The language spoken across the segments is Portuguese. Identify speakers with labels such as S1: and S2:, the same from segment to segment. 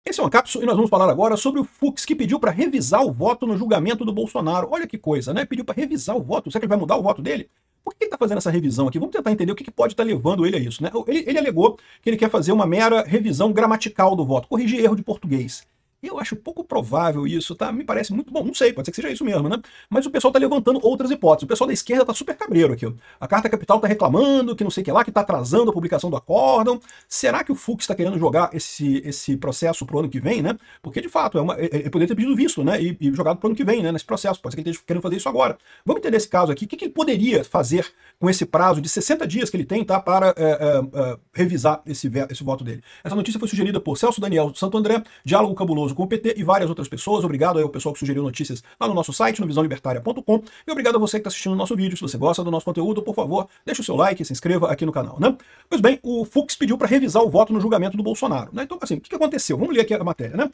S1: Esse é uma cápsula e nós vamos falar agora sobre o Fux, que pediu para revisar o voto no julgamento do Bolsonaro. Olha que coisa, né? Pediu para revisar o voto. Será que ele vai mudar o voto dele? Por que ele está fazendo essa revisão aqui? Vamos tentar entender o que pode estar levando ele a isso, né? Ele alegou que ele quer fazer uma mera revisão gramatical do voto, corrigir erro de português. Eu acho pouco provável isso, tá? Me parece muito bom. Não sei, pode ser que seja isso mesmo, né? Mas o pessoal tá levantando outras hipóteses. O pessoal da esquerda tá super cabreiro aqui, ó. A Carta Capital tá reclamando que não sei o que lá, que tá atrasando a publicação do acórdão. Será que o Fux tá querendo jogar esse processo pro ano que vem, né? Porque, de fato, ele poderia ter pedido visto, né? E jogado pro ano que vem, né? Nesse processo. Pode ser que ele esteja querendo fazer isso agora. Vamos entender esse caso aqui. O que ele poderia fazer com esse prazo de 60 dias que ele tem, tá? Para revisar esse voto dele. Essa notícia foi sugerida por Celso Daniel Santo André, Diálogo Cabuloso com o PT e várias outras pessoas. Obrigado aí ao pessoal que sugeriu notícias lá no nosso site, no visãolibertaria.com, e obrigado a você que está assistindo o nosso vídeo. Se você gosta do nosso conteúdo, por favor, deixe o seu like e se inscreva aqui no canal, né? Pois bem, o Fux pediu para revisar o voto no julgamento do Bolsonaro, né? Então, assim, o que aconteceu? Vamos ler aqui a matéria, né?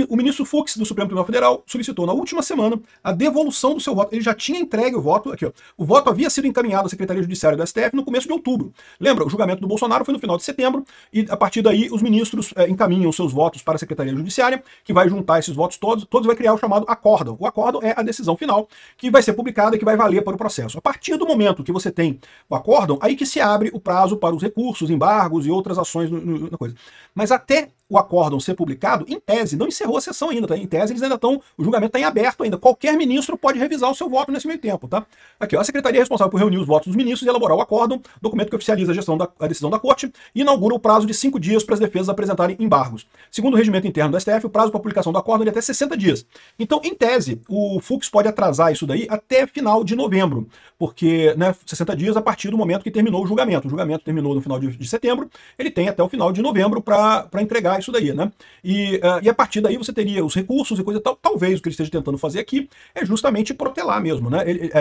S1: O ministro Fux, do Supremo Tribunal Federal, solicitou na última semana a devolução do seu voto. Ele já tinha entregue o voto, aqui ó, o voto havia sido encaminhado à Secretaria Judiciária do STF no começo de outubro. Lembra, o julgamento do Bolsonaro foi no final de setembro, e a partir daí os ministros encaminham seus votos para a Secretaria Judiciária, que vai juntar esses votos todos vai criar o chamado acórdão. O acórdão é a decisão final, que vai ser publicada e que vai valer para o processo. A partir do momento que você tem o acórdão, aí que se abre o prazo para os recursos, embargos e outras ações na coisa. Mas até o acórdão ser publicado, em tese, não encerrou a sessão ainda, tá? Em tese, eles ainda estão, o julgamento está em aberto ainda. Qualquer ministro pode revisar o seu voto nesse meio tempo, tá? Aqui, ó, a secretaria é responsável por reunir os votos dos ministros e elaborar o acórdão, documento que oficializa a decisão da corte e inaugura o prazo de 5 dias para as defesas apresentarem embargos. Segundo o regimento interno do STF, o prazo para a publicação do acórdão é de até 60 dias. Então, em tese, o Fux pode atrasar isso daí até final de novembro, porque, né, 60 dias a partir do momento que terminou o julgamento. O julgamento terminou no final de setembro, ele tem até o final de novembro para entregar isso daí, né? E a partir daí você teria os recursos e coisa e tal. Talvez o que ele esteja tentando fazer aqui é justamente protelar mesmo, né?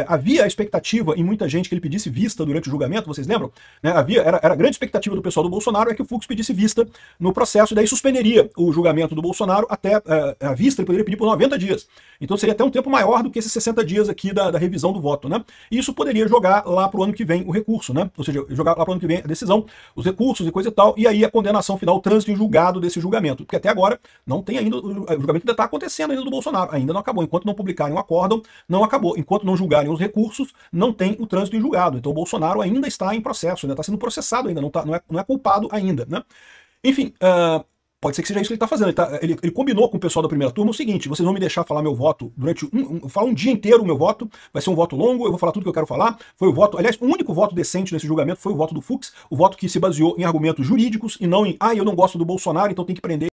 S1: Havia a expectativa em muita gente que ele pedisse vista durante o julgamento, vocês lembram? Né? Era a grande expectativa do pessoal do Bolsonaro é que o Fux pedisse vista no processo, e daí suspenderia o julgamento do Bolsonaro até a vista, ele poderia pedir por 90 dias. Então seria até um tempo maior do que esses 60 dias aqui da revisão do voto, né? E isso poderia jogar lá pro ano que vem o recurso, né? Ou seja, jogar lá pro ano que vem a decisão, os recursos e coisa e tal, e aí a condenação final, o trânsito em julgado desse julgamento. Porque até agora não tem ainda, o julgamento ainda está acontecendo ainda do Bolsonaro, ainda não acabou. Enquanto não publicarem o acórdão, não acabou. Enquanto não julgarem os recursos, não tem o trânsito em julgado. Então o Bolsonaro ainda está em processo, ainda está sendo processado ainda, não é culpado ainda, né? Enfim, pode ser que seja isso que ele está fazendo. Ele combinou com o pessoal da primeira turma o seguinte: vocês vão me deixar falar meu voto durante falar um dia inteiro o meu voto, vai ser um voto longo, eu vou falar tudo que eu quero falar. Foi o voto, aliás, o único voto decente nesse julgamento foi o voto do Fux, o voto que se baseou em argumentos jurídicos e não em, eu não gosto do Bolsonaro, então tem que prender